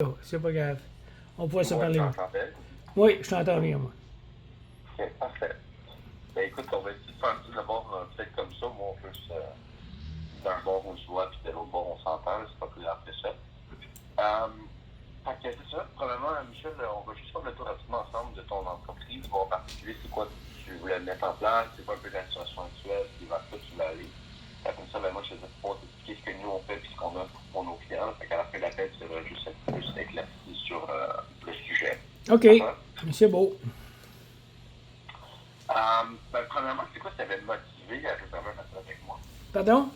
Oh, c'est pas grave. On pourrait se Moi, parler. tu m'entendais? Oui, je t'entends bien, moi. Ok, parfait. Ben écoute, on va essayer de faire ça d'abord peut-être comme ça, moi on peut d'un bord on se voit, puis de l'autre bord on s'entend, c'est pas plus grave que ça. Fait que c'est ça, premièrement, Michel, on va juste faire le tour rapidement ensemble de ton entreprise, voir en particulier c'est quoi que tu voulais mettre en place, c'est quoi un peu la situation actuelle, puis vers quoi tu veux aller. Fait comme ça, ben moi je vais pouvoir t'expliquer ce que nous on fait puis ce qu'on a pour nos clients. Fait qu'à la fin de l'appel, tu devrais juste être plus éclairci sur le sujet. OK, D'accord? c'est beau. Ben, premièrement, c'est quoi qui t'avait motivé à réserver un appel avec moi? Pardon?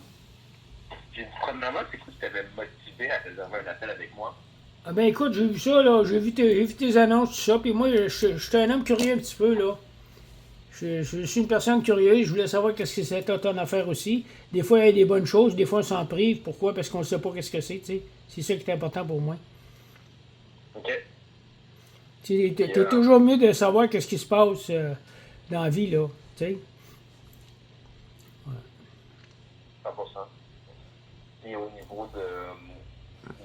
J'ai dit, premièrement, c'est quoi qui t'avait motivé à réserver un appel avec moi? Ah ben écoute, j'ai vu ça, là. J'ai vu tes annonces, tout ça. Puis moi, je suis un homme curieux un petit peu, là. Je suis une personne curieuse. Je voulais savoir qu'est-ce que c'était ton affaire aussi. Des fois, il y a des bonnes choses. Des fois, on s'en prive. Pourquoi? Parce qu'on ne sait pas qu'est-ce que c'est, tu sais. C'est ça qui est important pour moi. OK. T'es toujours mieux de savoir qu'est-ce qui se passe dans la vie, là. Tu sais. 100%. Et au niveau de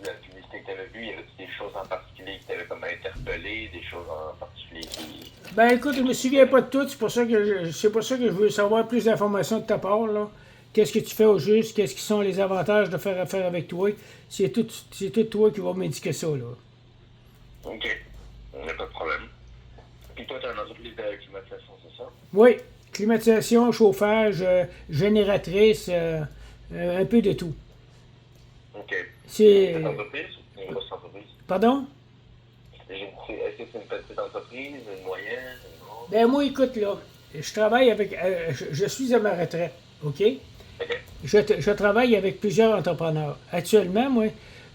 la publicité que tu avais vue, y avait des choses en particulier qui t'avaient comme interpellé, des choses en particulier qui. Ben écoute, je me souviens pas de tout, c'est pour ça que je veux savoir plus d'informations de ta part, là. Qu'est-ce que tu fais au juste, qu'est-ce qui sont les avantages de faire affaire avec toi. C'est tout toi qui vas m'indiquer ça, là. OK. Il n'y a pas de problème. Puis toi, tu as une entreprise de climatisation, c'est ça? Oui, climatisation, chauffage, génératrice, un peu de tout. OK. C'est. Petite entreprise ou une grosse entreprise? Pardon? Est-ce que c'est une petite entreprise, une moyenne, une grosse? Ben moi, écoute, là, je travaille avec. Je suis à ma retraite, OK? OK. Je travaille avec plusieurs entrepreneurs. Actuellement, moi,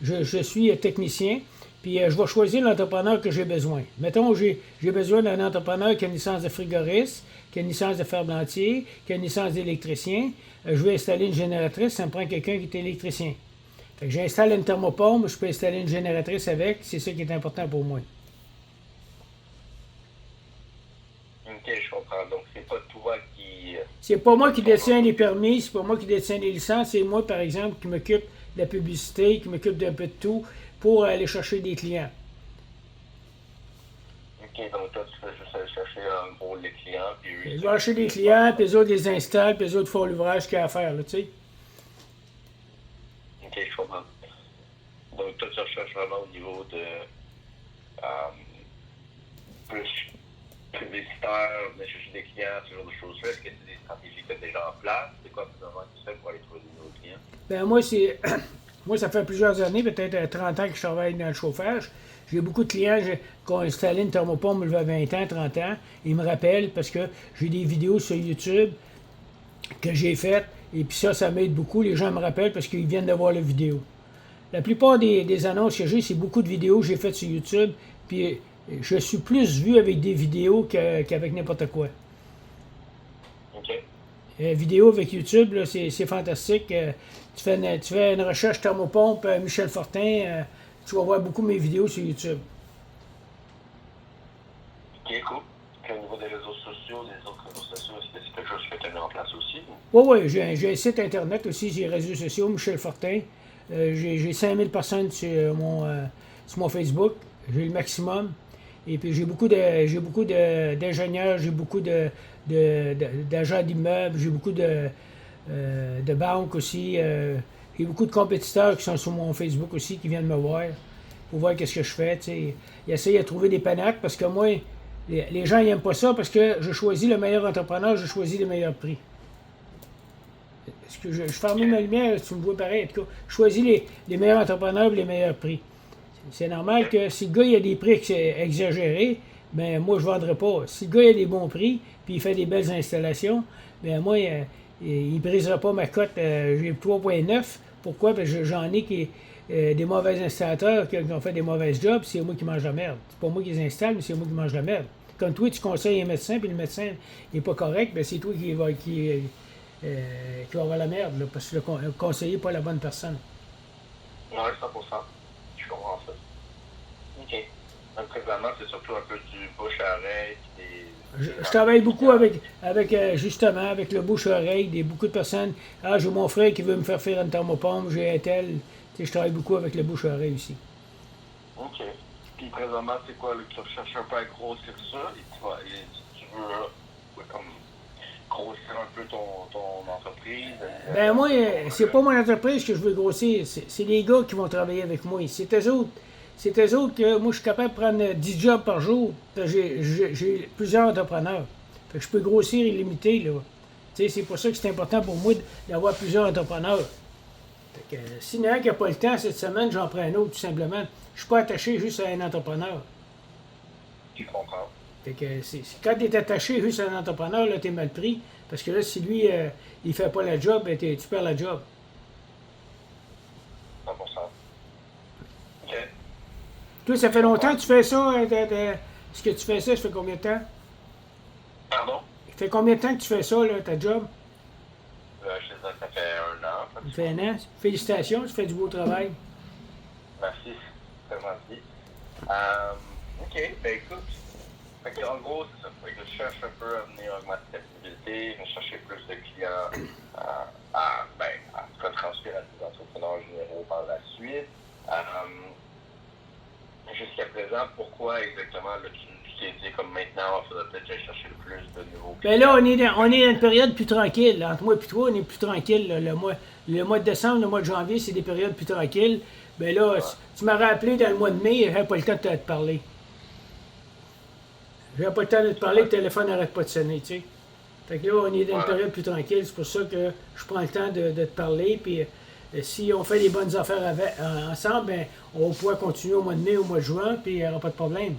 je suis technicien, puis je vais choisir l'entrepreneur que j'ai besoin. Mettons, j'ai besoin d'un entrepreneur qui a une licence de frigoriste, qui a une licence de ferblantier, qui a une licence d'électricien. Je vais installer une génératrice, ça me prend quelqu'un qui est électricien. Fait que j'installe une thermopompe, je peux installer une génératrice avec, c'est ça qui est important pour moi. OK, je comprends. Donc, c'est pas toi qui. C'est pas moi qui détiens les permis, c'est pas moi qui détiens les licences, c'est moi, par exemple, qui m'occupe de la publicité, qui m'occupe d'un peu de tout pour aller chercher des clients. OK, donc toi, tu fais juste aller chercher en gros les clients, puis eux, Je ils vais acheter s'occupent des de clients, faire. puis les autres les installent, puis les autres font l'ouvrage qu'il y a à faire, là, tu sais. OK, je comprends. Donc, toi, tu recherches vraiment au niveau de euh, plus publicitaire, de chercher des clients, ce genre de choses-là. Est-ce que c'est des stratégies que tu as déjà en place? C'est quoi finalement que tu fais pour aller trouver de nouveaux clients? Ben moi, c'est. Moi, ça fait plusieurs années, peut-être 30 ans que je travaille dans le chauffage. J'ai beaucoup de clients qui ont installé une thermopompe il y a 20 ans, 30 ans. Ils me rappellent parce que j'ai des vidéos sur YouTube que j'ai faites. Et puis ça m'aide beaucoup. Les gens me rappellent parce qu'ils viennent de voir la vidéo. La plupart des annonces que j'ai, c'est beaucoup de vidéos que j'ai faites sur YouTube. Puis je suis plus vu avec des vidéos qu'avec n'importe quoi. OK. Vidéo avec YouTube, là, c'est fantastique. Tu fais une recherche thermopompe, Michel Fortin, tu vas voir beaucoup mes vidéos sur YouTube. OK, cool. Puis au niveau des réseaux sociaux, des autres réseaux sociaux, est-ce que c'est quelque chose que tu as mis en place aussi? Oui, oui, j'ai un site internet aussi, j'ai les réseaux sociaux, Michel Fortin. J'ai 5000 personnes sur mon Facebook, j'ai le maximum. Et puis d'ingénieurs, j'ai beaucoup d'agents d'immeubles, j'ai beaucoup de banques aussi. J'ai beaucoup de compétiteurs qui sont sur mon Facebook aussi, qui viennent me voir pour voir qu'est-ce que je fais. T'sais. Ils essayent de trouver des panacs parce que moi, les gens n'aiment pas ça parce que je choisis le meilleur entrepreneur, je choisis le meilleur prix. Est-ce que je ferme ma lumière, tu me vois pareil. En tout cas, je choisis les meilleurs entrepreneurs et les meilleurs prix. C'est normal que si le gars il a des prix exagérés, ben moi je ne vendrai pas. Si le gars il a des bons prix, puis il fait des belles installations, ben moi il ne brisera pas ma cote. J'ai 3,9. Pourquoi? Parce que j'en ai des mauvais installateurs qui ont fait des mauvais jobs, c'est moi qui mange la merde. C'est pas moi qui les installe, mais c'est moi qui mange la merde. Comme toi, tu conseilles un médecin, puis le médecin n'est pas correct, ben c'est toi qui va avoir la merde, là, parce que le conseiller n'est pas la bonne personne. Oui, 100%. Je comprends ça. OK. Donc, présentement, c'est surtout un peu du bouche à oreille, puis Je travaille beaucoup justement, avec le bouche-oreille, beaucoup de personnes. Ah, j'ai mon frère qui veut me faire une thermopompe, j'ai un tel. Tu sais, je travaille beaucoup avec le bouche-oreille aussi. OK. OK. Puis présentement, c'est quoi, là, tu recherches un peu à grossir ça et tu veux comme grossir un peu ton entreprise? Ben moi, c'est pas mon entreprise que je veux grossir, c'est les gars qui vont travailler avec moi. C'est eux autres que moi je suis capable de prendre 10 jobs par jour. J'ai plusieurs entrepreneurs. Fait que je peux grossir illimité, là. Tu sais, c'est pour ça que c'est important pour moi d'avoir plusieurs entrepreneurs. Fait que s'il y en a un qui n'a pas le temps cette semaine, j'en prends un autre, tout simplement. Je suis pas attaché juste à un entrepreneur. Tu comprends. Fait que quand tu es attaché juste à un entrepreneur, là, tu es mal pris. Parce que là, si lui, il fait pas la job, ben, tu perds la job. 100%. OK. Toi, ça fait longtemps que tu fais ça? Ce que tu fais ça fait combien de temps? Pardon? Ça fait combien de temps que tu fais ça, là, ta job? Je te dirais que ça fait 1 an. Ça fait un an. Félicitations, tu fais du beau travail. Merci. C'est gentil. OK, ben écoute. Fait que, en gros, c'est ça. Fait que je cherche un peu à venir augmenter ta visibilité, je chercher plus de clients à retranscrire à des entrepreneurs généraux par la suite. Jusqu'à présent, pourquoi exactement là, tu t'es dit comme maintenant, il faudrait peut-être que j'aille chercher le plus de nouveaux clients? Ben là, on est dans une période plus tranquille. Là. Entre moi et toi, on est plus tranquille. Là. Le mois de décembre, le mois de janvier, c'est des périodes plus tranquilles. Ben là, tu m'aurais appelé dans le mois de mai, j'avais pas le temps de te parler. J'avais pas le temps de te parler, le téléphone n'arrête pas de sonner, tu sais. Fait que là, on est dans une période plus tranquille, c'est pour ça que je prends le temps de te parler, puis si on fait les bonnes affaires ensemble, ben, on va pouvoir continuer au mois de mai, au mois de juin, puis il n'y aura pas de problème.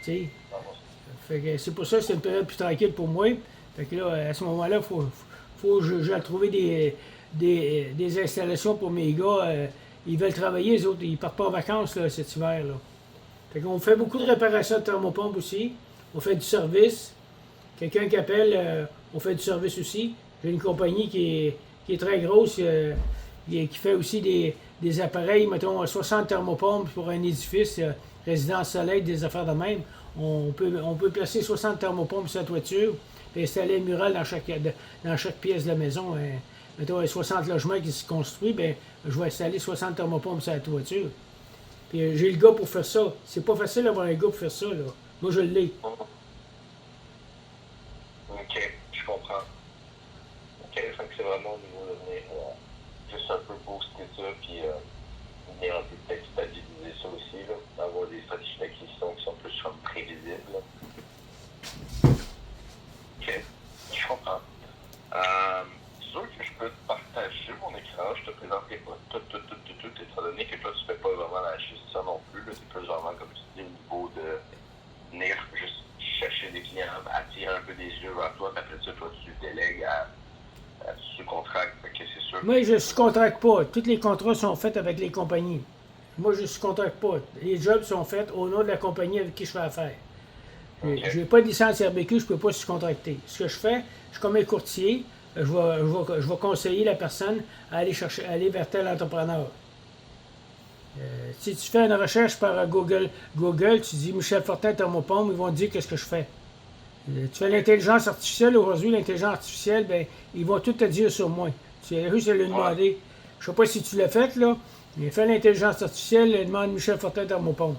Tu sais. Fait que c'est pour ça que c'est une période plus tranquille pour moi. Fait que là, à ce moment-là, il faut que j'aille trouver des installations pour mes gars. Ils veulent travailler, les autres, ils partent pas en vacances là, cet hiver. Là. Fait qu'on fait beaucoup de réparations de thermopompes aussi. On fait du service. Quelqu'un qui appelle, on fait du service aussi. J'ai une compagnie qui est très grosse, qui fait aussi des appareils, mettons 60 thermopompes pour un édifice, résidence soleil, des affaires de même. On peut placer 60 thermopompes sur la toiture et installer un mural dans chaque pièce de la maison. Mettons 60 logements qui se construisent, ben, je vais installer 60 thermopompes sur la toiture. Puis j'ai le gars pour faire ça. C'est pas facile d'avoir un gars pour faire ça, là. Moi, je l'ai. OK, je comprends. OK, fait que c'est vraiment au niveau de venir juste un peu booster ça, puis venir un peu peut-être stabiliser ça aussi, là, d'avoir des stratégies d'acquisition qui sont plus comme prévisibles. Là. OK, je comprends. C'est sûr que je peux te partager mon écran, je te présenterai pas tout, étant donné que toi, tu fais pas vraiment la gestion non plus, là, c'est plus vraiment, comme tu dis, au niveau de venir juste chercher des clients, attirer un peu des yeux vers toi, puis après ça, toi, tu délègues à sous-contract, fait que c'est sûr. Moi, je ne sous-contracte pas. Tous les contrats sont faits avec les compagnies. Moi, je ne sous-contracte pas. Les jobs sont faits au nom de la compagnie avec qui je fais affaire. Okay. Je n'ai pas de licence RBQ, je ne peux pas sous-contracter. Ce que je fais, je suis comme un courtier, je vais conseiller la personne à aller vers tel entrepreneur. Si tu fais une recherche par Google, tu dis Michel Fortin Thermopompe, ils vont te dire qu'est-ce que je fais. Tu fais l'intelligence artificielle aujourd'hui, l'intelligence artificielle, ben, ils vont tout te dire sur moi. Tu as juste à lui demander. Je sais pas si tu l'as fait, là, mais fais l'intelligence artificielle, demande Michel Fortin Thermopompe.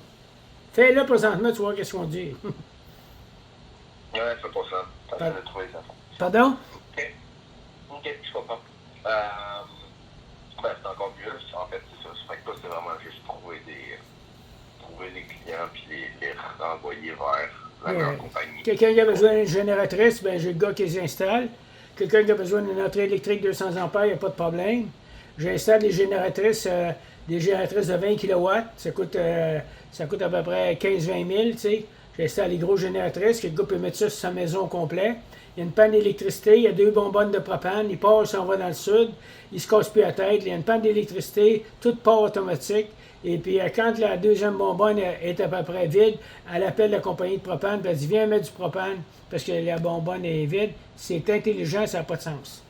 Fais-le présentement, tu vois qu'est-ce qu'on dit. Ouais, c'est pour ça. Ça de trouver les infos. Pardon? OK, je comprends. Ben, c'est encore mieux. En fait, c'est ça. Fait que toi, c'est vraiment juste trouver des clients puis les renvoyer vers la meilleure compagnie. Quelqu'un qui a besoin d'une génératrice, ben j'ai le gars qui les installe. Quelqu'un qui a besoin d'une entrée électrique 200 ampères, il n'y a pas de problème. J'installe des génératrices de 20 kW. Ça coûte à peu près 15-20 000, tu sais. J'installe les grosses génératrices, que le gars peut mettre ça sur sa maison au complet. Il y a une panne d'électricité, il y a 2 bonbonnes de propane, il part, il s'en va dans le sud, il se casse plus la tête, il y a une panne d'électricité, tout part automatique. Et puis quand la deuxième bonbonne est à peu près vide, elle appelle la compagnie de propane, puis elle dit viens mettre du propane parce que la bonbonne est vide. C'est intelligent, ça n'a pas de sens.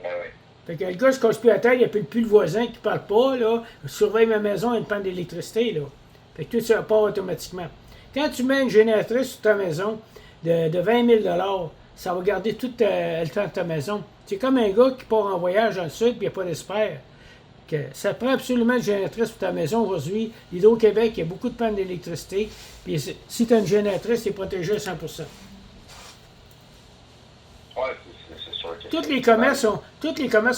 Ah oui. Fait que le gars se casse plus la tête, il appelle plus le voisin qui parle pas, là, surveille ma maison, il y a une panne d'électricité, là. Fait que tout ça part automatiquement. Quand tu mets une génératrice sur ta maison de 20 000 ça va garder tout le temps de ta maison. C'est comme un gars qui part en voyage dans le sud et il n'y a pas d'espère. Ça prend absolument une génératrice pour ta maison aujourd'hui. L'Hydro-Québec, il y a beaucoup de pannes d'électricité. Puis si tu as une génératrice, tu es protégé à 100%. Oui, c'est sûr que Tous les commerces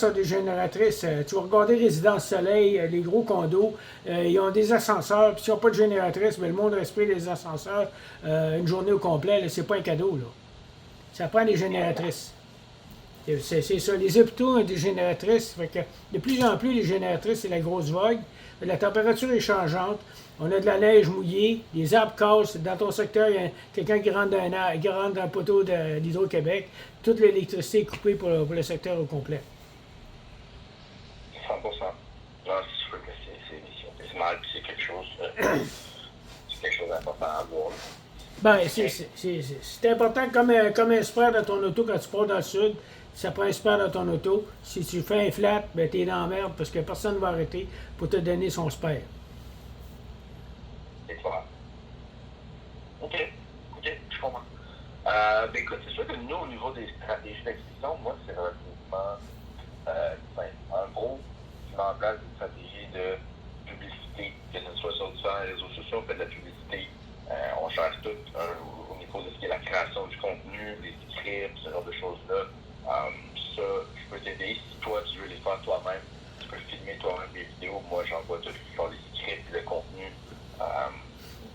ont des génératrices. Tu vas regarder Résidence Soleil, les gros condos, ils ont des ascenseurs. Puis s'ils n'ont pas de génératrice, mais le monde respire les ascenseurs une journée au complet. C'est pas un cadeau. Là. Ça prend des génératrices. C'est ça. Les hôpitaux ont des génératrices. Fait que de plus en plus, les génératrices, c'est la grosse vague. La température est changeante. On a de la neige mouillée, les arbres cassent. Dans ton secteur, il y a quelqu'un qui rentre dans le poteau d'Hydro-Québec. Toute l'électricité est coupée pour le secteur au complet. 100%. Non, c'est sûr que c'est mal, puis c'est quelque chose d'important à voir. Ben, c'est important comme un spare dans ton auto quand tu pars dans le sud. Ça prend un spare dans ton auto. Si tu fais un flat, ben t'es dans la merde parce que personne ne va arrêter pour te donner son spare. C'est clair. OK, je comprends. Écoute, c'est sûr que nous, au niveau des stratégies d'acquisition, moi, c'est relativement en gros, je mets en place une stratégie de publicité, que ce soit sur différents réseaux sociaux, on fait de la publicité. On cherche tout au niveau de ce qui est la création du contenu, les scripts, ce genre de choses-là. Ça, je peux t'aider. Si toi, tu veux les faire toi-même, tu peux filmer toi-même des vidéos. Moi, j'envoie tout les scripts, le contenu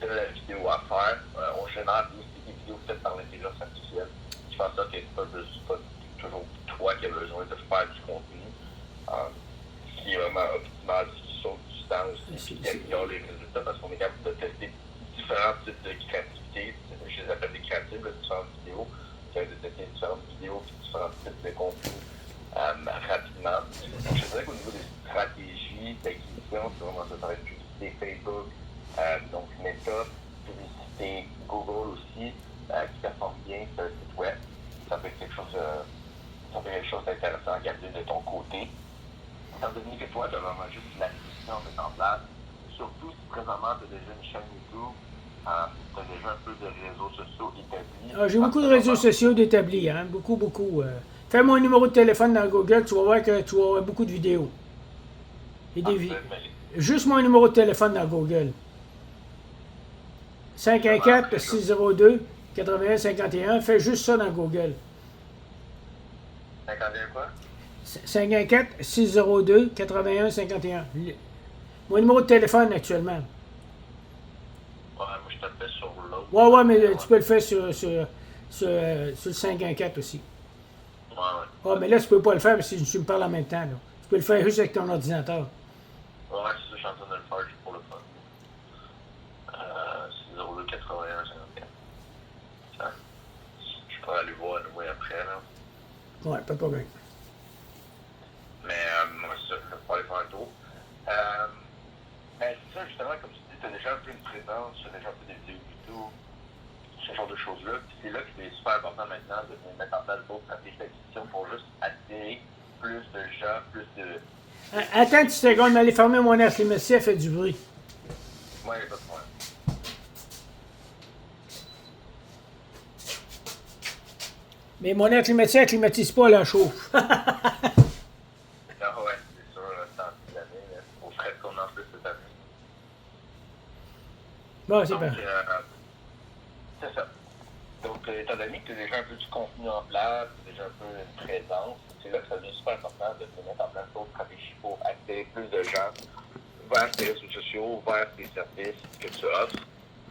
de la vidéo à faire. On génère aussi des vidéos faites par l'intelligence artificielle. Je pense que c'est pas toujours toi qui as besoin de faire du contenu. Ce qui est vraiment optimal, ce qui sauve du temps aussi, qui améliore les résultats parce qu'on est capable de tester différents types de créativité. Je les appelle des créatives, différentes vidéos. De tester différentes vidéos et différents types de contenu rapidement. Donc, je dirais qu'au niveau des stratégies d'acquisition, c'est vraiment ça. Ça va être publicité Facebook, donc Meta, publicité Google aussi, qui performe bien sur le site web. Ça peut être quelque chose d'intéressant à garder de ton côté. Étant donné que toi, tu as vraiment juste l'acquisition en mettant en place, surtout si présentement tu as déjà une chaîne YouTube, tu as déjà un peu de réseaux sociaux établis. J'ai beaucoup de réseaux sociaux d'établis, hein? Beaucoup. Fais mon numéro de téléphone dans Google, tu vas voir que tu vas avoir beaucoup de vidéos. Et juste mon numéro de téléphone dans Google. 514-602-8151. Fais juste ça dans Google. 51 quoi? 514-602-8151. Mon numéro de téléphone actuellement. Ouais, moi je t'appelle sur l'autre. Ouais, mais tu peux le faire sur le 514 aussi. Ouais. Mais là, tu peux pas le faire parce que tu me parles en même temps. Là. Tu peux le faire juste avec ton ordinateur. Ouais, c'est ça, je suis en train de le faire juste pour le fun. 602 81 54. Je pourrais aller voir le mois après, là. Ouais, pas de problème. Mais moi, ça, je vais pas aller faire un tour. Mais c'est ça, justement, comme tu dis, tu as déjà un peu une présence, tu as déjà un peu des vidéos YouTube, ce genre de choses-là. Puis c'est là que c'est super important maintenant de mettre en place d'autres stratégies d'acquisition pour juste attirer plus de gens, plus de. Attends une petite seconde, mais allez fermer mon air climatisé, elle fait du bruit. Ouais, pas de problème. Mais mon air climatisé, elle climatise pas, elle chauffe. Ah ouais, c'est sûr, tant d'années, au frais qu'on en plus cette année. Bon, c'est Donc, bien. c'est ça. Donc, étant donné que tu as déjà un peu du contenu en place, tu as déjà un peu une présence, c'est là que ça devient super important de mettre en place d'autres stratégies pour attirer plus de gens vers tes réseaux sociaux, vers tes services que tu offres.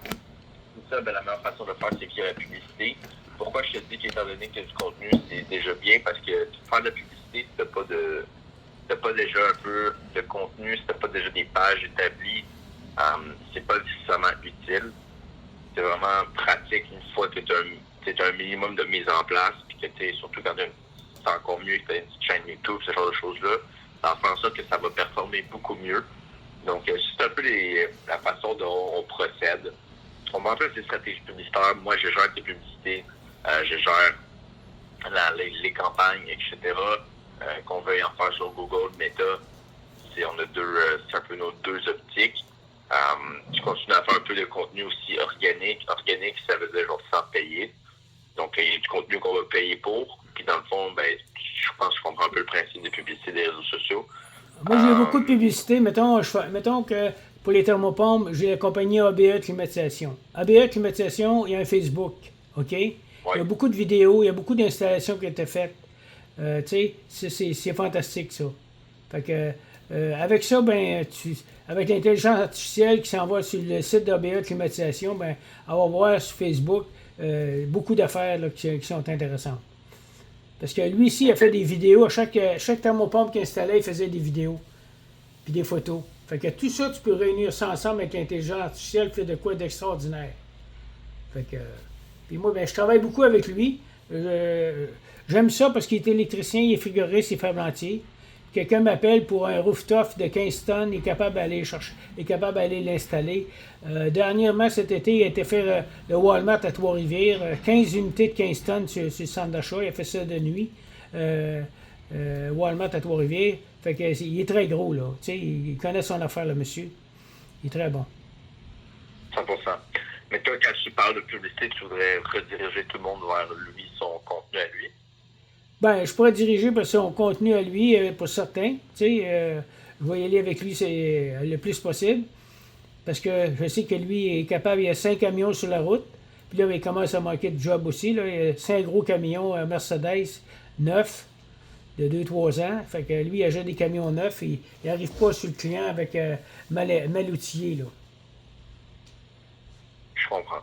Tout ça, la meilleure façon de le faire, c'est qu'il y a la publicité. Pourquoi je te dis qu'étant donné qu'il y a du contenu, c'est déjà bien, parce que faire de la publicité, si tu n'as pas déjà un peu de contenu, si tu n'as pas déjà des pages établies, c'est pas nécessairement utile. C'est vraiment pratique une fois que tu as un minimum de mise en place, puis que tu es surtout quand c'est encore mieux que tu as une petite chaîne YouTube, ce genre de choses-là. Ça fait en sorte que ça va performer beaucoup mieux. Donc, c'est un peu la façon dont on procède. On met en place des stratégies publicitaires. Moi, je gère des publicités, je gère les campagnes, etc. Qu'on veuille en faire sur Google, Meta. C'est un peu nos deux optiques. Je continue à faire un peu de contenu aussi organique. Organique, ça veut dire genre sans payer. Donc, il y a du contenu qu'on va payer pour. Puis dans le fond, je pense que je comprends un peu le principe des publicités des réseaux sociaux. Moi, j'ai beaucoup de publicité. Mettons que pour les thermopompes, j'ai la compagnie ABE Climatisation. ABE Climatisation, il y a un Facebook, OK? Il y a beaucoup de vidéos, il y a beaucoup d'installations qui ont été faites. Tu sais, c'est fantastique, ça. Fait que, avec ça, avec l'intelligence artificielle qui s'envoie sur le site d'ABE Climatisation, on va voir sur Facebook beaucoup d'affaires là, qui sont intéressantes. Parce que lui ici, il a fait des vidéos. À chaque thermopompe qu'il installait, il faisait des vidéos. Puis des photos. Fait que tout ça, tu peux réunir ça ensemble avec l'intelligence artificielle, fait de quoi d'extraordinaire. Fait que. Puis moi, je travaille beaucoup avec lui. J'aime ça parce qu'il est électricien, il est frigoriste, il est fabricantier. Quelqu'un m'appelle pour un rooftop de 15 tonnes, il est capable d'aller chercher, il est capable d'aller l'installer. Dernièrement, cet été, il a été faire le Walmart à Trois-Rivières, 15 unités de 15 tonnes sur le centre d'achat, il a fait ça de nuit. Walmart à Trois-Rivières. Fait que il est très gros, là. Tu sais, il connaît son affaire, le monsieur. Il est très bon. 100%. Mais toi, quand tu parles de publicité, tu voudrais rediriger tout le monde vers lui, son contenu à lui? Je pourrais diriger pour son contenu à lui, pour certains. Tu sais, je vais y aller avec lui le plus possible. Parce que je sais que lui est capable, il y a 5 camions sur la route. Puis là, il commence à manquer de job aussi. Là. Il y a 5 gros camions Mercedes neufs de 2-3 ans. Fait que lui, il achète des camions neufs. Il n'arrive pas sur le client avec mal outillé. Là. Je comprends.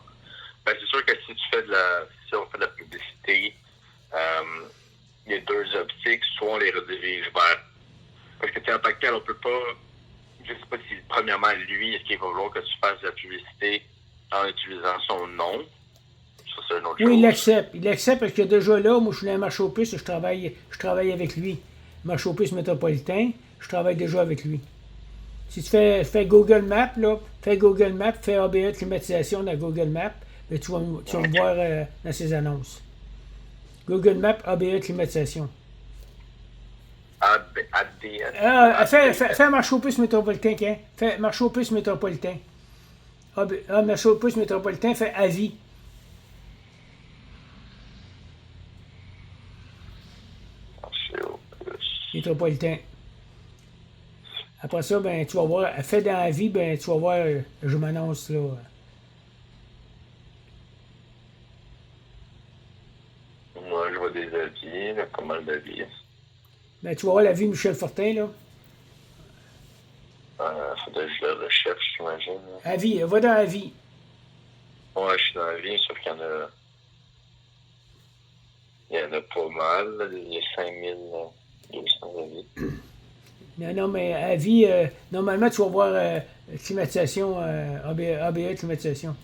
C'est sûr que si on fait de la publicité, il y a deux optiques. Soit on les redirige vers... Parce que en tant que tel, on peut pas... Je sais pas si, premièrement, lui, est-ce qu'il va vouloir que tu fasses de la publicité en utilisant son nom? Ça, c'est une autre chose. Oui, il l'accepte. Il l'accepte parce que déjà là, moi, je suis dans un marché aux puces, je travaille avec lui. Marché aux puces métropolitain, je travaille déjà avec lui. Si tu fais Google Maps, là, fais ABE climatisation dans Google Maps, tu vas me voir dans ses annonces. Google Maps, ABE climatisation. Fais marché aux puces métropolitain, hein? Fais marché aux puces métropolitain. Marché aux puces métropolitain, fais avis. Métropolitain. Après ça, tu vas voir, fais dans la vie, tu vas voir, je m'annonce là. Moi, je vois des avis, pas mal d'avis. Tu vas voir la vie Michel Fortin, là. Faudrait que je le recherche, j'imagine. Avis, va dans la vie. Ouais, je suis dans la vie, sauf qu'il y en a. Il y en a pas mal, là. Il y a 5200 avis. Non, mais à vie, normalement, tu vas voir climatisation, ABE climatisation.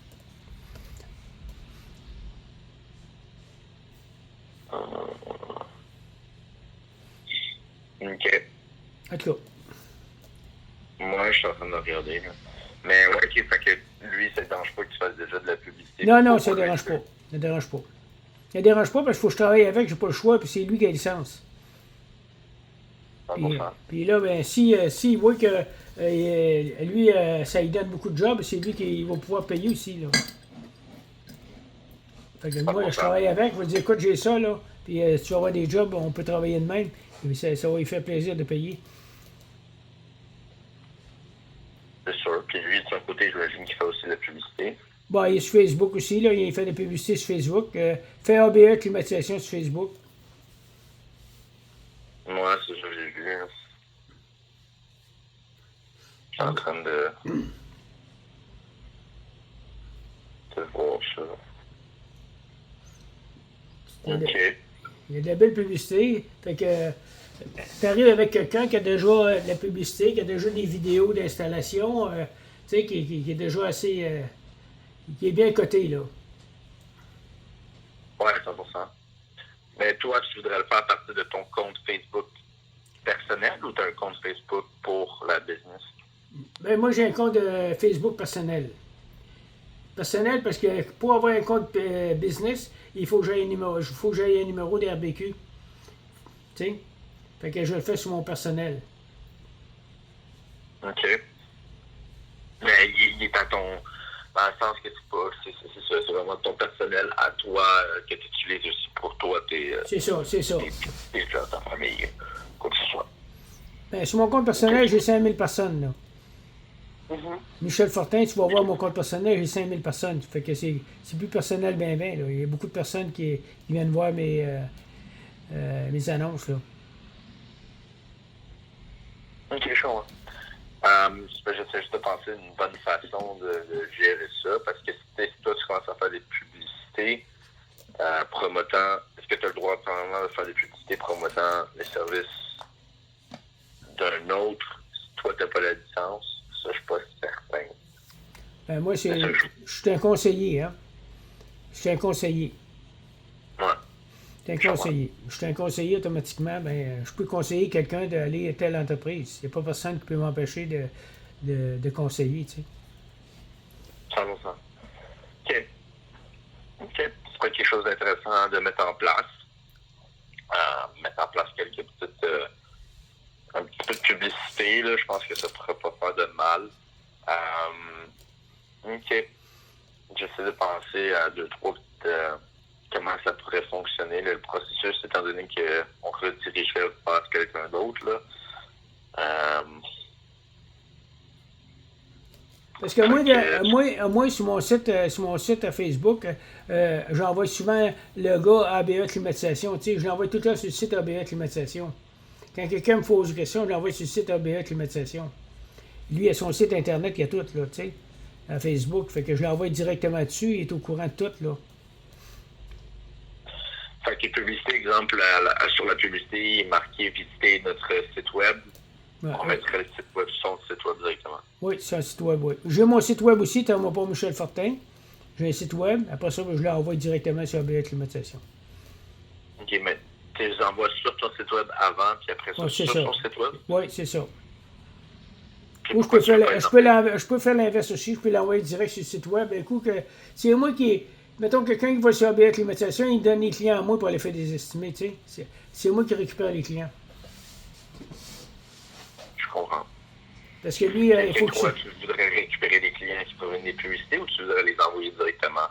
OK. En tout cas. Moi, je suis en train de regarder, là. Mais ouais, OK, fait que lui, ça ne dérange pas que tu fasses déjà de la publicité. Non, ça ne dérange pas. Ça ne dérange pas. Ça ne dérange pas parce qu'il faut que je travaille avec, j'ai pas le choix, puis c'est lui qui a la licence. Puis là, s'il voit que lui, ça lui donne beaucoup de jobs, c'est lui qui va pouvoir payer aussi, là. Fait que moi, je travaille avec, je vais dire, écoute, j'ai ça, là, puis si tu vas avoir des jobs, on peut travailler de même, et ça va lui faire plaisir de payer. C'est sûr. Puis lui, de son côté, j'imagine qu'il fait aussi de la publicité. Il est sur Facebook aussi, là, il fait de la publicité sur Facebook. Fait ABE climatisation sur Facebook. Moi, c'est ça que j'ai vu. Je suis en train de voir ça. OK. Il y a de la belle publicité. Fait que t'arrives avec quelqu'un qui a déjà de la publicité, qui a déjà des vidéos d'installation, tu sais, qui est déjà assez... qui est bien coté, là. Ouais, 100%. Mais toi, tu voudrais le faire à partir de ton compte Facebook personnel ou tu as un compte Facebook pour la business? Moi, j'ai un compte Facebook personnel. Personnel parce que pour avoir un compte business, il faut que j'aie un numéro d'RBQ. Tu sais? Fait que je le fais sur mon personnel. OK. Mais il est à ton... Dans le sens que c'est vraiment ton personnel à toi que tu utilises aussi pour toi, tes C'est ça. Tes gens, ta famille, quoi que ce soit. Ben, sur mon compte personnel, j'ai 5000 personnes, là. Mhm. Michel Fortin, tu vas voir mon compte personnel, j'ai 5000 personnes. Fait que c'est plus personnel, ben, là. Il y a beaucoup de personnes qui viennent voir mes annonces, là. Ok, je comprends. J'essaie juste de penser à une bonne façon de gérer ça, parce que si toi, tu commences à faire des publicités promotant, est-ce que tu as le droit, premièrement, de faire des publicités promotant les services d'un autre si toi, tu n'as pas la licence? Ça, je suis pas certain. Ben, moi, Mais ça, je suis un conseiller, hein. Je suis un conseiller. ouais, Je suis un je comprends. conseiller. Je suis un conseiller automatiquement, ben, je peux conseiller quelqu'un d'aller à telle entreprise. Il n'y a pas personne qui peut m'empêcher de conseiller, tu sais. 100%. OK. OK. Ce serait quelque chose d'intéressant de mettre en place. Mettre en place quelques petites, un petit peu de publicité, là. Je pense que ça ne pourrait pas faire de mal. OK. J'essaie de penser à deux, trois comment ça pourrait fonctionner, là, le processus, étant donné qu'on redirigerait vers quelqu'un d'autre, là. Parce que Fait que, moi sur mon site Facebook, j'envoie souvent le gars ABA Climatisation. Tu sais, je l'envoie tout le temps sur le site ABA Climatisation. Quand quelqu'un me pose une question, je l'envoie sur le site ABA Climatisation. Lui, il a son site internet, il y a tout, là, tu sais, à Facebook. Fait que je l'envoie directement dessus, il est au courant de tout, là. fait que publicité, exemple, sur la publicité, il est marqué visiter notre site web. Ouais, On mettrait le site web sur son site web directement. oui, c'est un site web, oui. J'ai mon site web aussi, t'as mon pas Michel Fortin. J'ai un site web. Après ça, je l'envoie directement sur ABA Climatisation. OK, mais tu les envoies sur ton site web avant, puis après ça, Ouais, c'est sur ça. son site web. Oui, c'est ça. Puis Ou je pourquoi peux tu fais faire, pas, je exemple, peux, je peux faire l'inverse aussi. Je peux l'envoyer direct sur le site web. Un coup que c'est moi qui. Mettons quelqu'un qui va sur ABA Climatisation, il donne les clients à moi pour aller faire des estimés, tu sais. C'est moi qui récupère les clients. je comprends. Parce que lui, il faut que Toi, tu voudrais récupérer des clients qui proviennent des publicités ou tu voudrais les envoyer directement?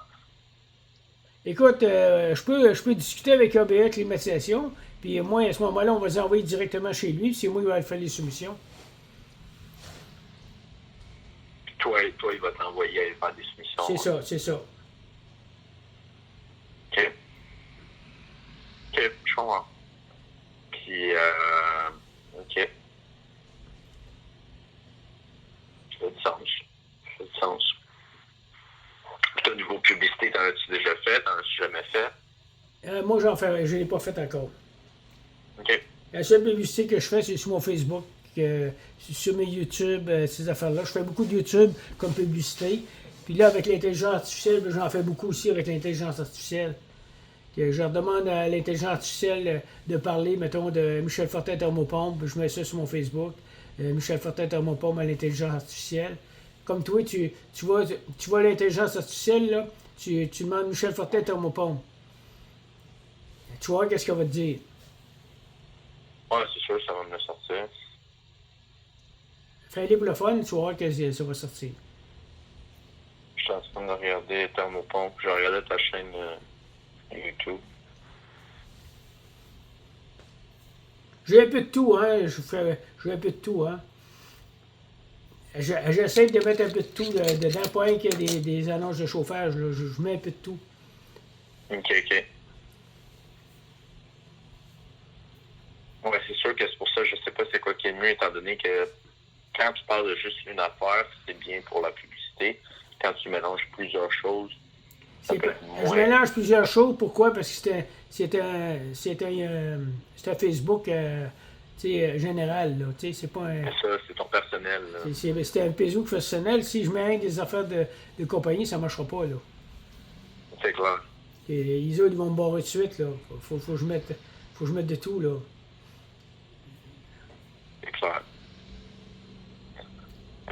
Écoute, je peux discuter avec ABA Climatisation, puis moi, à ce moment-là, on va les envoyer directement chez lui, puis c'est moi qui vais faire les soumissions. Puis toi, il va t'envoyer à aller faire des soumissions. C'est ça, c'est ça. OK. OK, je comprends. Puis, OK. Ça fait du sens. Ça fait du sens. Puis, au niveau publicité, t'en as-tu déjà fait? T'en as-tu jamais fait? Moi, je l'ai pas fait encore. OK. La seule publicité que je fais, c'est sur mon Facebook, sur mes YouTube, ces affaires-là. Je fais beaucoup de YouTube comme publicité. Puis là, avec l'intelligence artificielle, j'en fais beaucoup aussi avec l'intelligence artificielle. Que je leur demande à l'intelligence artificielle de parler, mettons, de Michel Fortin Thermopompe. Je mets ça sur mon Facebook. Michel Fortin Thermopompe à l'intelligence artificielle. Comme toi, tu vois l'intelligence artificielle, là, tu demandes Michel Fortin Thermopompe. Tu vois qu'est-ce qu'elle va te dire. Ouais, c'est sûr, ça va me le sortir. Fais-le pour le fun, tu vas voir que ça va sortir. Je suis en train de regarder Thermopompe. Je regardais ta chaîne YouTube. J'ai un peu de tout, hein. J'ai un peu de tout, hein. J'essaie de mettre un peu de tout dedans, pas rien qu'il y a des annonces de chauffage, là. Je mets un peu de tout. OK, OK. Ouais, c'est sûr que c'est pour ça, je sais pas c'est quoi qui est le mieux, étant donné que quand tu parles de juste une affaire, c'est bien pour la publicité. Quand tu mélanges plusieurs choses, ça peut être Je moins. mélange plusieurs choses. Pourquoi? Parce que c'est un Facebook général. Là. C'est pas un. Ça, c'est ton personnel. Là. C'est un Facebook personnel. Si je mets des affaires de compagnie, ça ne marchera pas. Là. C'est clair. Et les autres, ils vont me barrer de suite. Là. Faut que je mette de tout. Là. C'est clair.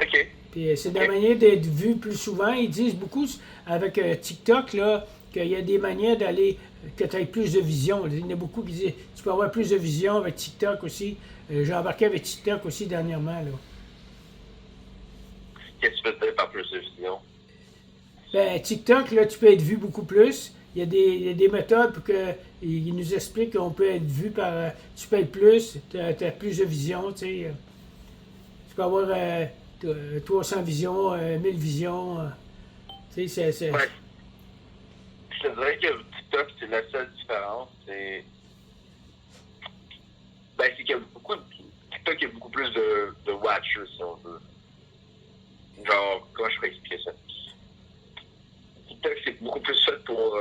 OK. Puis c'est la manière d'être vu plus souvent. Ils disent beaucoup avec TikTok là, qu'il y a des manières d'aller, que tu aies plus de vision. Il y en a beaucoup qui disent tu peux avoir plus de vision avec TikTok aussi. J'ai embarqué avec TikTok aussi dernièrement. Là. Qu'est-ce que tu veux dire par plus de vision? Ben, TikTok, là, tu peux être vu beaucoup plus. il y a des méthodes pour que il nous explique qu'on peut être vu par. Tu payes plus, tu as plus de visions, tu sais. Tu peux avoir 300 visions, 1000 visions. Tu sais, Ouais. Je te dirais que TikTok, c'est la seule différence. C'est qu'il y a beaucoup de. TikTok, il y a beaucoup plus de watchers, si on veut. Genre, comment je pourrais expliquer ça? TikTok, c'est beaucoup plus fait pour.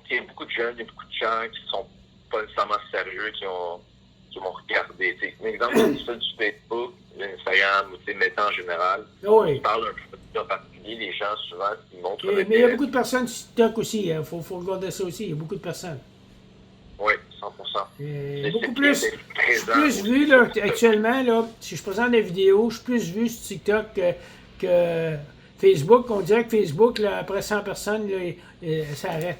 Il y a beaucoup de jeunes, il y a beaucoup de gens qui sont pas nécessairement sérieux, qui vont regarder. Un exemple, c'est ça du Facebook, l'Instagram, ou Meta en général. Oui. Ils parlent un peu en particulier, les gens, souvent, ce qu'ils montrent. Mais il y a beaucoup de personnes sur TikTok aussi. Il faut regarder ça aussi. Il y a beaucoup de personnes. Oui, 100%. Beaucoup plus. Je suis plus vu là, actuellement, là, si je présente des vidéos, je suis plus vu sur TikTok que Facebook. On dirait que Facebook, là, après 100 personnes, là, ça arrête.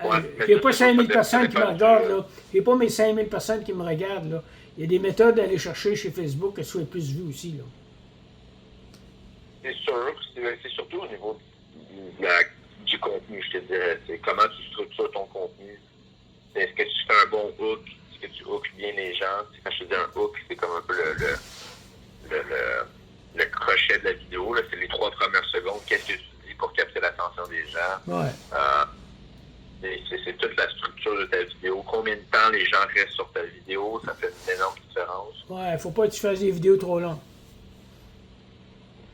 Il n'y a pas 5000 personnes qui me regardent. Là. Il n'y a pas mes 5000 personnes qui me regardent. Là. Il y a des méthodes d'aller chercher chez Facebook que ce soit plus vu aussi. Là. C'est sûr. C'est surtout au niveau du contenu, je te dirais. C'est comment tu structures ton contenu. Est-ce que tu fais un bon hook? Est-ce que tu hookes bien les gens? Quand je te dis un hook, c'est comme un peu le crochet de la vidéo. Là. C'est les 3 premières secondes. Qu'est-ce que tu dis pour capter l'attention des gens? Ouais. C'est toute la structure de ta vidéo. Combien de temps les gens restent sur ta vidéo? Ça fait une énorme différence. Ouais, faut pas que tu fasses des vidéos trop longues.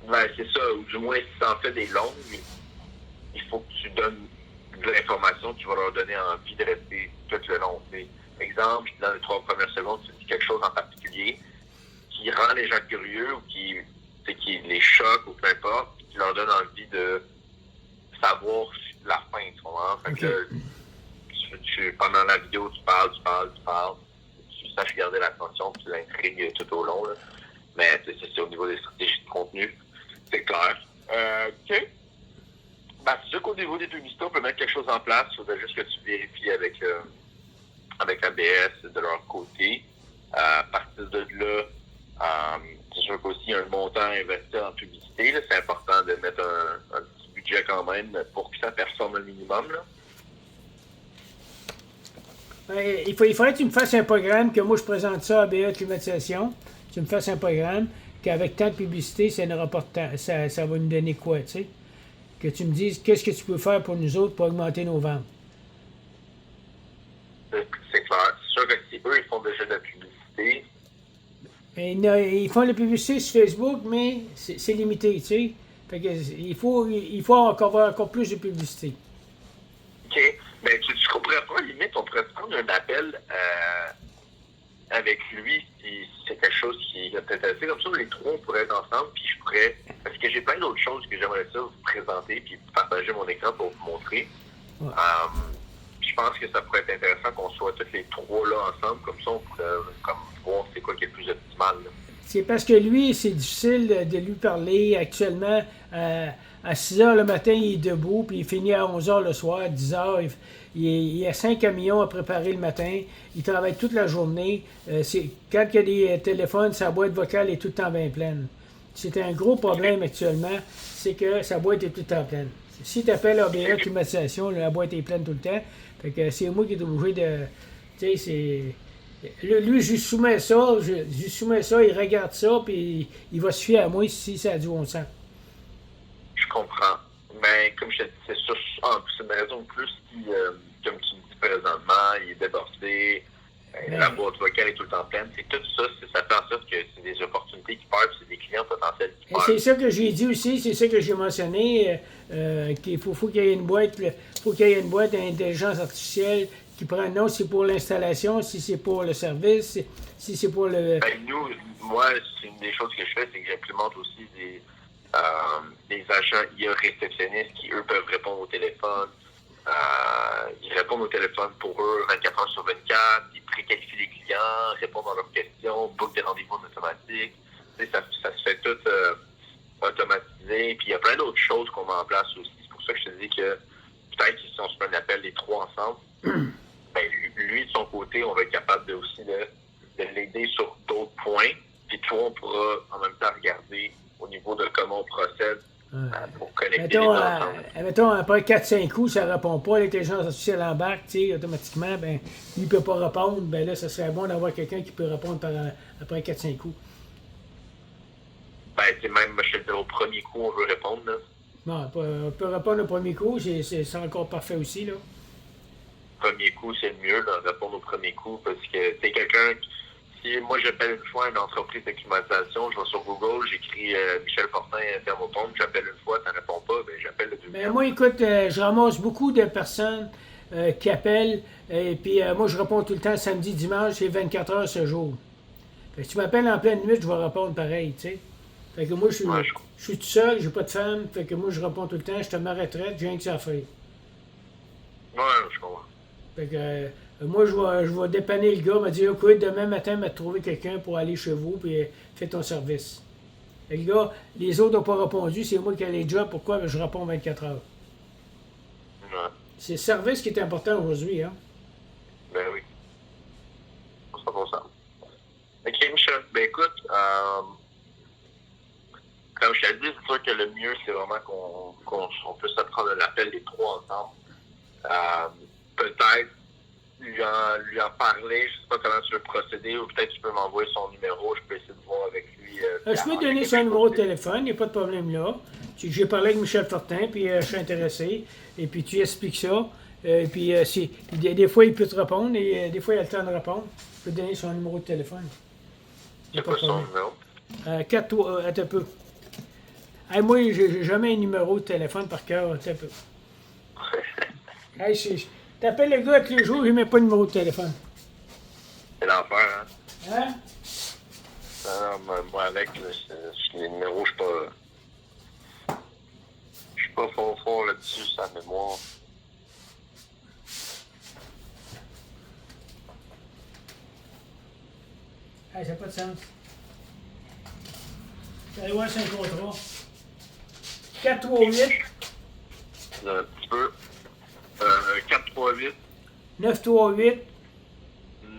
Ouais, c'est ça. Ou du moins, si tu en fais des longues, il faut que tu donnes de l'information qui va leur donner envie de rester tout le long. Exemple, dans les 3 premières secondes, tu dis quelque chose en particulier qui rend les gens curieux ou qui les choque ou peu importe, qui leur donne envie de savoir la fin, tu comprends? Fait que pendant la vidéo, tu parles, tu saches garder l'attention, tu l'intrigues tout au long. Là. Mais c'est au niveau des stratégies de contenu, c'est clair. OK. C'est sûr qu'au niveau des publicités, on peut mettre quelque chose en place. Il faudrait juste que tu vérifies avec ABS de leur côté. À partir de là, c'est sûr qu'aussi il y a un montant investi en publicité. Là. C'est important de mettre un petit budget quand même pour que ça performe le minimum. Là. Il faudrait que tu me fasses un programme, que moi je présente ça à ABS Climatisation. Tu me fasses un programme qu'avec tant de publicité, ça nous rapporte ça va nous donner quoi, tu sais? Que tu me dises qu'est-ce que tu peux faire pour nous autres pour augmenter nos ventes. C'est clair. C'est sûr que si eux, ils font déjà de la publicité. Ils font la publicité sur Facebook, mais c'est limité, tu sais. Fait que il faut encore plus de publicité. OK. Mais tu comprends pas, limite, on pourrait prendre un appel avec lui si c'est quelque chose qui est intéressé. Comme ça, les 3, on pourrait être ensemble, puis je pourrais... Parce que j'ai plein d'autres choses que j'aimerais ça vous présenter, puis partager mon écran pour vous montrer. Ouais. Je pense que ça pourrait être intéressant qu'on soit tous les 3 là ensemble, comme ça on pourrait voir c'est quoi qui est le plus optimal. Là. C'est parce que lui, c'est difficile de lui parler actuellement. À 6 h le matin, il est debout, puis il finit à 11 h le soir, à 10 h. Il a 5 camions à préparer le matin. Il travaille toute la journée. Quand il y a des téléphones, sa boîte vocale est tout le temps bien pleine. C'est un gros problème actuellement, c'est que sa boîte est tout le temps pleine. Si tu appelles ABA Climatisation, la boîte est pleine tout le temps. Fait que c'est moi qui est obligé de... Tu sais, c'est... Lui, je lui soumets ça, il regarde ça, puis il va se fier à moi si ça a du bon sens. Je comprends. Mais comme je te dis, c'est une raison de plus qui, comme tu me dis présentement, il est débordé, la boîte vocale est tout le temps pleine. C'est tout ça, ça fait en sorte que c'est des opportunités qui partent, c'est des clients potentiels qui partent. C'est ça que j'ai dit aussi, c'est ça que j'ai mentionné, qu'il faut qu'il y ait une boîte, d'intelligence artificielle qui prend, non, c'est pour l'installation, si c'est pour le service, si c'est pour le... Moi, c'est une des choses que je fais, c'est que j'implémente aussi des agents IA réceptionnistes qui, eux, peuvent répondre au téléphone. Ils répondent au téléphone pour eux 24 heures sur 24, ils préqualifient les clients, répondent à leurs questions, bookent des rendez-vous en automatique. Ça se fait tout automatisé. Puis il y a plein d'autres choses qu'on met en place aussi. C'est pour ça que je te dis que peut-être que si on se fait un appel les 3 ensemble, lui, de son côté, on va être capable aussi de l'aider sur d'autres points. Puis toi, on pourra en même temps regarder au niveau de comment on procède pour connecter Mettons, les deux ensemble. mettons, après 4-5 coups, ça ne répond pas, l'intelligence artificielle embarque, tu sais, automatiquement, ben, lui ne peut pas répondre, ben là, ça serait bon d'avoir quelqu'un qui peut répondre après 4-5 coups. Ben, c'est même, je te dis, au premier coup, on veut répondre, là. Non, on peut répondre au premier coup, c'est encore parfait aussi, là. Premier coup, c'est le mieux, là, répondre au premier coup, parce que c'est quelqu'un si moi j'appelle une fois une entreprise de climatisation, je vais sur Google, j'écris Michel Fortin thermopompe, j'appelle une fois, ça répond pas, ben j'appelle le deuxième. Ben moi, écoute, je ramasse beaucoup de personnes qui appellent, et puis moi, je réponds tout le temps samedi, dimanche, c'est 24 heures ce jour. Fait que si tu m'appelles en pleine nuit, je vais répondre pareil, tu sais. Fait que moi, je suis tout seul, j'ai pas de femme, fait que moi, je réponds tout le temps, je te ma retraite, j'ai rien que ça à faire. Ouais, je comprends. Fait que moi, je vais dépanner le gars, me dire, écoute, demain matin, me trouver quelqu'un pour aller chez vous, puis faire ton service. Fait que le gars, les autres n'ont pas répondu, c'est moi qui ai les jobs, pourquoi? Ben, je réponds 24 heures. Ouais. C'est le service qui est important aujourd'hui, hein? Ben oui. 100%. Ok, Michel, ben écoute, comme je t'ai dit, c'est sûr que le mieux, c'est vraiment qu'on puisse se prendre l'appel les trois ensemble. Peut-être lui en parler, je sais pas comment tu veux procéder, ou peut-être tu peux m'envoyer son numéro, je peux essayer de voir avec lui. Je peux te donner son numéro de téléphone, il n'y a pas de problème là. J'ai parlé avec Michel Fortin, puis je suis intéressé, et puis tu expliques ça. Puis des fois, il peut te répondre, et des fois, il a le temps de répondre. Je peux te donner son numéro de téléphone. C'est pas son numéro? 4 attends un peu. Hey, moi, j'ai jamais un numéro de téléphone par cœur, attends un peu. Hey, t'appelles le gars tous les jours, il met pas de numéro de téléphone. C'est l'enfer, hein? Hein? Non, moi, avec les numéros, je suis pas fort là-dessus, sa mémoire. Hey, ça n'a pas de sens. Allez voir, c'est un contrat. 438 Un petit peu. 438 938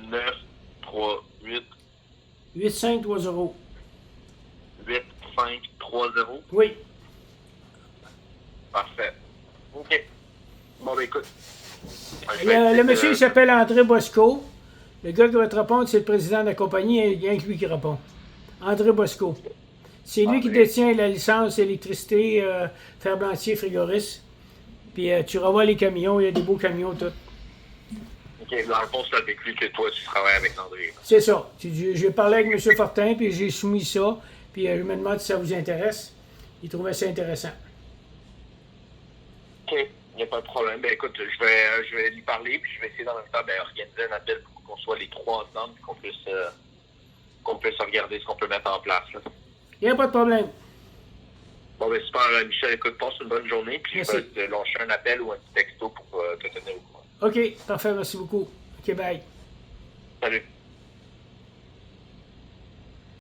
938 8530. 8530. Oui. Parfait. OK. Bon, ben écoute. Le monsieur, il s'appelle André Bosco. Le gars qui va te répondre, c'est le président de la compagnie, et il y a que lui qui répond. André Bosco. C'est lui qui détient la licence électricité, ferblantier, frigoriste. Puis tu revois les camions, il y a des beaux camions, tout. OK, dans le fond, c'est avec lui que toi, tu travailles avec André. C'est ça. J'ai parlé avec M. Fortin, puis j'ai soumis ça. Puis je me demande si ça vous intéresse. Il trouvait ça intéressant. OK, il n'y a pas de problème. Ben écoute, je vais lui parler, puis je vais essayer dans le temps organiser un appel pour qu'on soit les trois ensemble, puis qu'on puisse regarder ce qu'on peut mettre en place. Là. Il n'y a pas de problème. Bon, ben super, Michel, écoute, passe une bonne journée, puis je vais te lâcher un appel ou un petit texto pour te tenir au courant. OK, parfait, merci beaucoup. OK, bye. Salut.